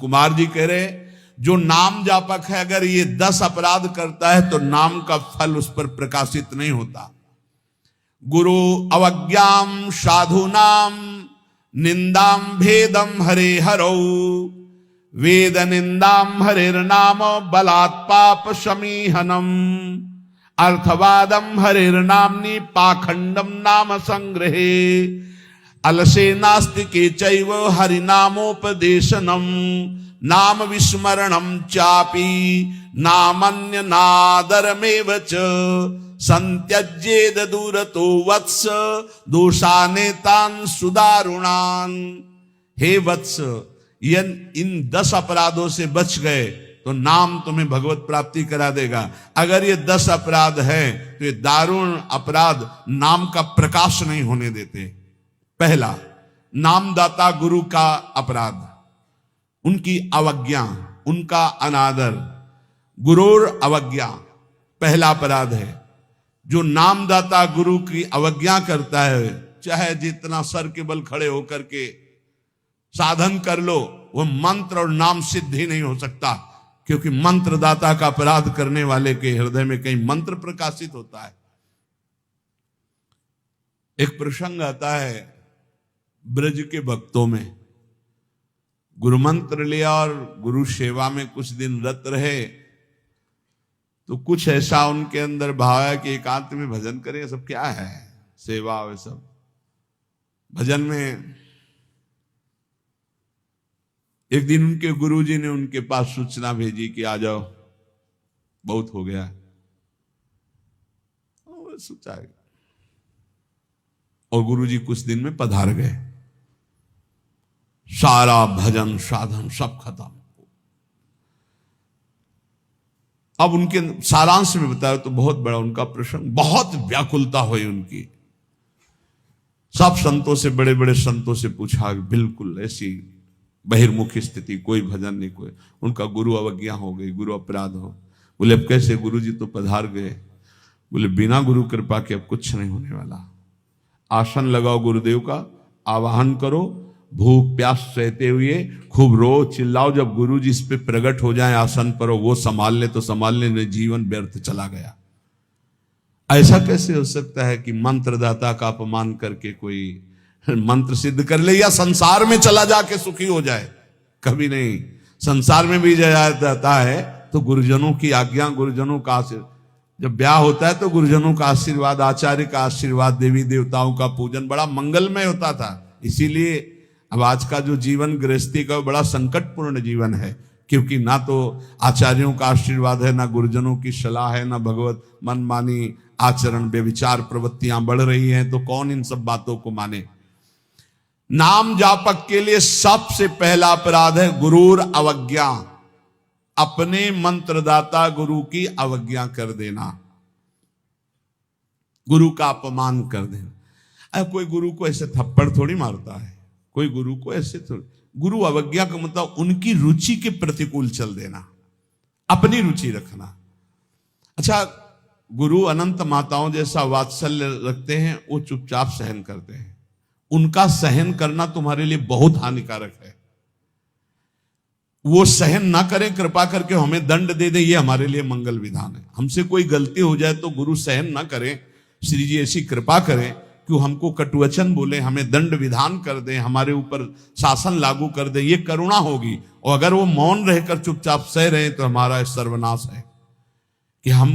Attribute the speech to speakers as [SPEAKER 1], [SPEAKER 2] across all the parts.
[SPEAKER 1] कुमार जी कह रहे जो नाम जापक है अगर ये 10 अपराध करता है तो नाम का फल उस पर प्रकाशित नहीं होता। गुरु अवज्ञाम साधुनाम निंदाम भेदम हरे हरौ वेद निंदाम हरिर्नाम बलात् पाप शमीहनम अर्थवादम हरिर्नाम्नि पाखंडम नाम संग्रहे अलसे नास्तिके चैव हरिनामोपदेशनम नाम विस्मरणम चापि नामन्य नादरमेव च संत्यज्येद दूरतो वत्स दोषानेतान सुदारुणान। हे वत्स, इन 10 अपराधों से बच गए तो नाम तुम्हें भगवत प्राप्ति करा देगा। अगर ये 10 अपराध है तो ये दारुण अपराध नाम का प्रकाश नहीं होने देते। पहला, नामदाता गुरु का अपराध, उनकी अवज्ञा, उनका अनादर। गुरुर अवज्ञा पहला अपराध है। जो नामदाता गुरु की अवज्ञा करता है, चाहे जितना सर के बल खड़े होकर के साधन कर लो, वो मंत्र और नाम सिद्ध ही नहीं हो सकता, क्योंकि मंत्रदाता का अपराध करने वाले के हृदय में कहीं मंत्र प्रकाशित होता है। एक प्रसंग आता है ब्रज के भक्तों में, गुरु मंत्र लिया और गुरु सेवा में कुछ दिन रत रहे, तो कुछ ऐसा उनके अंदर भाव है कि एकांत में भजन करें। सब क्या है, सेवा और सब भजन में। एक दिन उनके गुरुजी ने उनके पास सूचना भेजी कि आ जाओ, बहुत हो गया। सोचा, और गुरुजी कुछ दिन में पधार गए। सारा भजन साधन सब खत्म। अब उनके सारांश में बताया तो बहुत बड़ा उनका प्रसंग, बहुत व्याकुलता हुई उनकी। सब संतों से, बड़े बड़े संतों से पूछा, बिल्कुल ऐसी बहिर्मुखी स्थिति, कोई भजन नहीं, कोई। उनका गुरु अवज्ञा हो गई, गुरु अपराध हो। बोले अब कैसे, गुरु जी तो पधार गए। बोले बिना गुरु कृपा के अब कुछ नहीं होने वाला। आसन लगाओ गुरुदेव का, आवाहन करो, भूख प्यास सहते हुए खूब रो चिल्लाओ। जब गुरु जी इस पे प्रकट हो जाए आसन पर, वो संभाल ले तो संभालने में जीवन व्यर्थ चला गया। ऐसा कैसे हो सकता है कि मंत्रदाता का अपमान करके कोई मंत्र सिद्ध कर ले या संसार में चला जाके सुखी हो जाए? कभी नहीं। संसार में भी जाता है तो गुरुजनों की आज्ञा, गुरुजनों का आशीर्वाद। जब ब्याह होता है तो गुरुजनों का आशीर्वाद, आचार्य का आशीर्वाद, देवी देवताओं का पूजन बड़ा मंगलमय होता था। इसीलिए अब आज का जो जीवन गृहस्थी का बड़ा संकटपूर्ण जीवन है, क्योंकि ना तो आचार्यों का आशीर्वाद है, ना गुरुजनों की सलाह है, ना भगवत मनमानी आचरण व्यभिचार प्रवृत्तियां बढ़ रही हैं, तो कौन इन सब बातों को माने। नाम जापक के लिए सबसे पहला अपराध है गुरूर अवज्ञा, अपने मंत्रदाता गुरु की अवज्ञा कर देना, गुरु का अपमान कर देना। अब कोई गुरु को ऐसे थप्पड़ थोड़ी मारता है, कोई गुरु को ऐसे थोड़ी। गुरु अवज्ञा का मतलब उनकी रुचि के प्रतिकूल चल देना, अपनी रुचि रखना। अच्छा, गुरु अनंत माताओं जैसा वात्सल्य रखते हैं, वो चुपचाप सहन करते हैं। उनका सहन करना तुम्हारे लिए बहुत हानिकारक है। वो सहन ना करें, कृपा करके हमें दंड दे दें, ये हमारे लिए मंगल विधान है। हमसे कोई गलती हो जाए तो गुरु सहन ना करें, श्री जी ऐसी कृपा करें कि हमको कटुवचन बोले, हमें दंड विधान कर दें, हमारे ऊपर शासन लागू कर दें, ये करुणा होगी। और अगर वो मौन रहकर चुपचाप सह रहे हैं तो हमारा सर्वनाश है। कि हम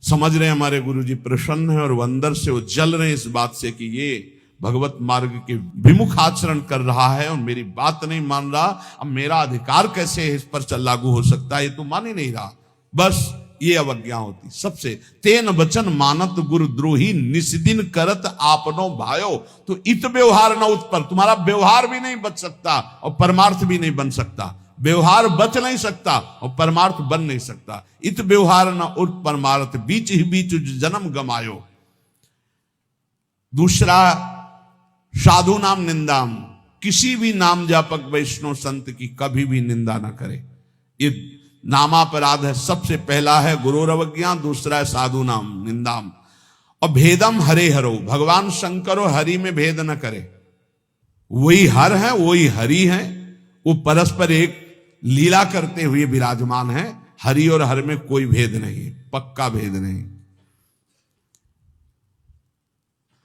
[SPEAKER 1] समझ रहे हैं हमारे गुरु जी प्रसन्न है और वो अंदर से वो जल रहे हैं इस बात से कि ये भगवत मार्ग के विमुख आचरण कर रहा है और मेरी बात नहीं मान रहा, अब मेरा अधिकार कैसे इस पर लागू हो सकता है, ये तो मान ही नहीं रहा। बस ये अवज्ञा होती सबसे। तेन वचन मानत गुरु द्रोही निस्दिन करत आपनो भायो। तो इत व्यवहार न उत्पर, तुम्हारा व्यवहार भी नहीं बच सकता और परमार्थ भी नहीं बन सकता। व्यवहार बच नहीं सकता और परमार्थ बन नहीं सकता। इत व्यवहार न उत परमार्थ, बीच ही बीच जन्म गमायो। दूसरा, साधु नाम निंदाम, किसी भी नाम जापक वैष्णव संत की कभी भी निंदा ना करे। ये नामापराध है। सबसे पहला है गुरु अवज्ञा, दूसरा है साधु नाम निंदाम। और भेदम हरे हरो, भगवान शंकर और हरि में भेद न करे। वही हर है, वही हरि है, वो परस्पर एक लीला करते हुए विराजमान है। हरि और हर में कोई भेद नहीं, पक्का भेद नहीं।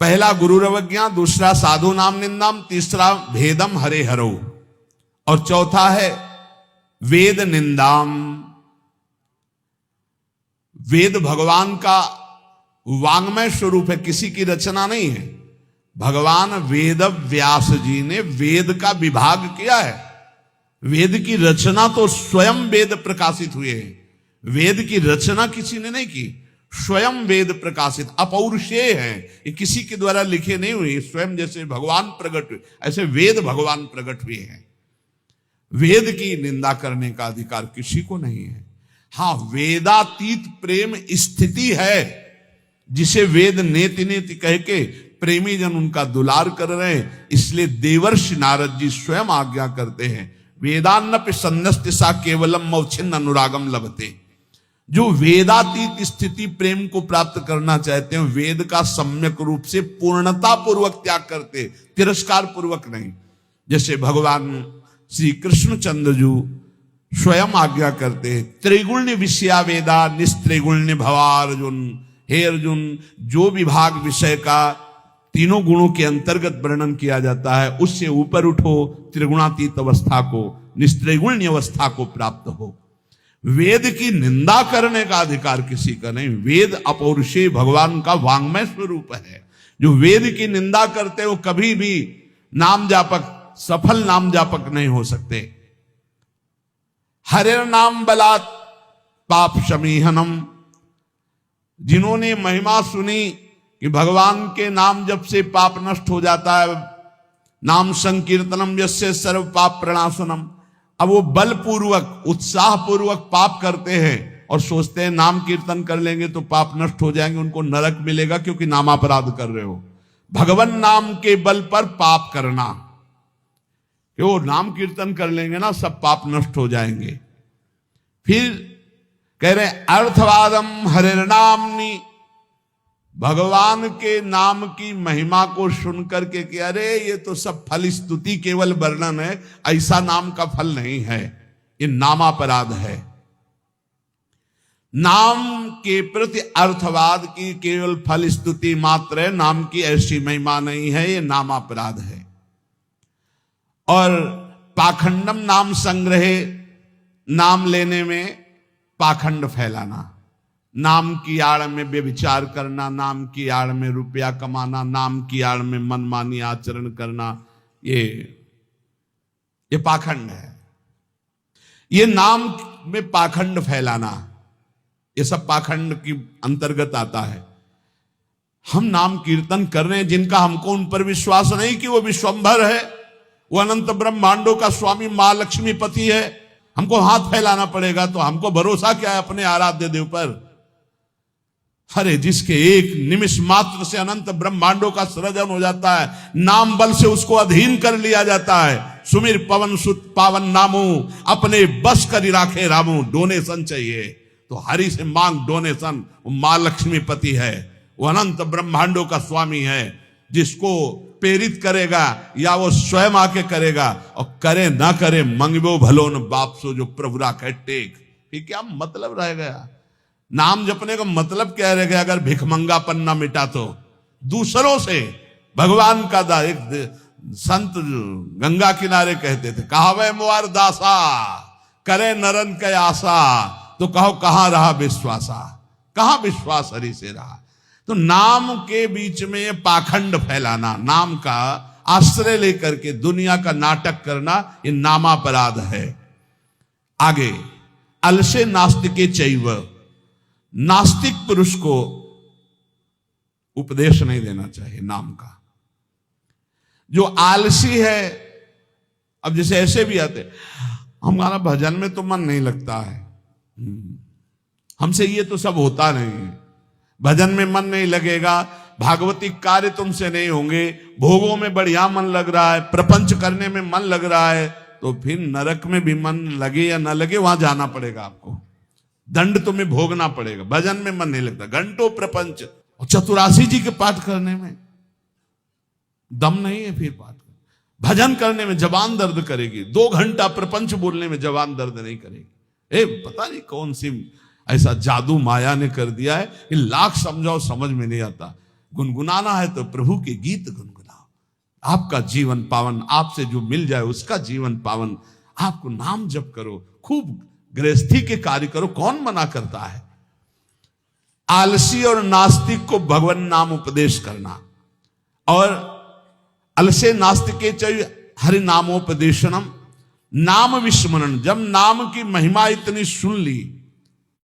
[SPEAKER 1] पहला गुरुरवज्ञा, दूसरा साधु नाम निंदाम, तीसरा भेदम हरे हरो, और चौथा है वेद निंदाम। वेद भगवान का वांग्मय स्वरूप है, किसी की रचना नहीं है। भगवान वेद व्यास जी ने वेद का विभाग किया है। वेद की रचना तो स्वयं वेद प्रकाशित हुए हैं। वेद की रचना किसी ने नहीं की, स्वयं वेद प्रकाशित अपौरुषेय हैं। ये किसी के द्वारा लिखे नहीं हुए, स्वयं जैसे भगवान प्रकट हुए ऐसे वेद भगवान प्रकट हुए हैं। वेद की निंदा करने का अधिकार किसी को नहीं है। हां, वेदातीत प्रेम स्थिति है, जिसे वेद नेति नेति कह के प्रेमी जन उनका दुलार कर रहे हैं। इसलिए देवर्षि नारद जी स्वयं आज्ञा करते हैं, वेदान्नपि सन्नस्ति सा केवलम मौछिन्न अनुरागम लभते। जो वेदातीत स्थिति प्रेम को प्राप्त करना चाहते हैं, वेद का सम्यक रूप से पूर्णता पूर्वक त्याग करते, तिरस्कार पूर्वक नहीं। जैसे भगवान श्री कृष्णचंद्र जी स्वयं आज्ञा करते हैं, त्रिगुण्य विषया वेदा निस्त्रिगुण्य भवा अर्जुन। हे अर्जुन, जो विभाग विषय का तीनों गुणों के अंतर्गत वर्णन किया जाता है, उससे ऊपर उठो, त्रिगुणातीत अवस्था को, निस्त्रिगुण्य अवस्था को प्राप्त हो। वेद की निंदा करने का अधिकार किसी का नहीं। वेद अपौरुषेय भगवान का वांग्मय स्वरूप है। जो वेद की निंदा करते वो कभी भी नाम जापक, सफल नाम जापक नहीं हो सकते। हरे नाम बलात् पाप शमीहनम। जिन्होंने महिमा सुनी कि भगवान के नाम जप से पाप नष्ट हो जाता है, नाम संकीर्तनम यस्य सर्व पाप प्रणाशनम। अब वो बलपूर्वक उत्साह पूर्वक पाप करते हैं और सोचते हैं नाम कीर्तन कर लेंगे तो पाप नष्ट हो जाएंगे, उनको नरक मिलेगा क्योंकि नामापराध कर रहे हो। भगवान नाम के बल पर पाप करना, कि वो नाम कीर्तन कर लेंगे ना सब पाप नष्ट हो जाएंगे। फिर कह रहे अर्थवादम हरिर्नामनि। भगवान के नाम की महिमा को सुनकर के कि अरे ये तो सब फल स्तुति केवल वर्णन है, ऐसा नाम का फल नहीं है, ये नामापराध है। नाम के प्रति अर्थवाद की केवल फल स्तुति मात्र है, नाम की ऐसी महिमा नहीं है, ये नामापराध है। और पाखंडम नाम संग्रहे, नाम लेने में पाखंड फैलाना, नाम की आड़ में व्यभिचार करना, नाम की आड़ में रुपया कमाना, नाम की आड़ में मनमानी आचरण करना, ये पाखंड है। ये नाम में पाखंड फैलाना, ये सब पाखंड की अंतर्गत आता है। हम नाम कीर्तन कर रहे हैं, जिनका हमको उन पर विश्वास नहीं कि वो विश्वंभर है, वो अनंत ब्रह्मांडों का स्वामी मां लक्ष्मी पति है, हमको हाथ फैलाना पड़ेगा। तो हमको भरोसा क्या है अपने आराध्य देव पर? अरे जिसके एक निमिष मात्र से अनंत ब्रह्मांडों का सृजन हो जाता है, नाम बल से उसको अधीन कर लिया जाता है। सुमिर पवन सुत पावन नामो, अपने बस कर राखे रामो। डोनेशन चाहिए तो हरि से मांग डोनेशन। वो मां लक्ष्मी पति है, वो अनंत ब्रह्मांडों का स्वामी है। जिसको प्रेरित करेगा या वो स्वयं आके करेगा, और करे ना करे मंगबो भलो न बाप सो जो प्रभुरा कह टेक। ये क्या मतलब रह गया? नाम जपने का मतलब क्या रह गया? अगर भिखमंगापन ना मिटा तो दूसरों से भगवान का एक संत गंगा किनारे कहते थे, कहावे मुआर दासा करे नरन के आशा। तो कहो कहां रहा विश्वासा, कहां विश्वास हरि से रहा। तो नाम के बीच में पाखंड फैलाना, नाम का आश्रय लेकर के दुनिया का नाटक करना, ये नामापराध है। आगे अलसे नास्तिके चैव, नास्तिक पुरुष को उपदेश नहीं देना चाहिए नाम का। जो आलसी है, अब जैसे ऐसे भी आते, हमारा भजन में तो मन नहीं लगता है, हमसे ये तो सब होता नहीं है, भजन में मन नहीं लगेगा, भागवती कार्य तुमसे नहीं होंगे, भोगों में बढ़िया मन लग रहा है, प्रपंच करने में मन लग रहा है, तो फिर नरक में भी मन लगे या ना लगे वहां जाना पड़ेगा आपको, दंड तुम्हें भोगना पड़ेगा। भजन में मन नहीं लगता, घंटों प्रपंच और 84 जी के पाठ करने में दम नहीं है, फिर पाठ कर। भजन करने में जबान दर्द करेगी, 2 घंटा प्रपंच बोलने में जबान दर्द नहीं करेगी। पता नहीं कौन सी ऐसा जादू माया ने कर दिया है कि लाख समझाओ समझ में नहीं आता। गुनगुनाना है तो प्रभु के गीत गुनगुनाओ, आपका जीवन पावन, आपसे जो मिल जाए उसका जीवन पावन। आपको नाम जप करो, खूब गृहस्थी के कार्य करो, कौन मना करता है। आलसी और नास्तिक को भगवान नाम उपदेश करना, और अलसे नास्तिके चैव हरि नामोपदेशनम, नाम विस्मरण। जब नाम की महिमा इतनी सुन ली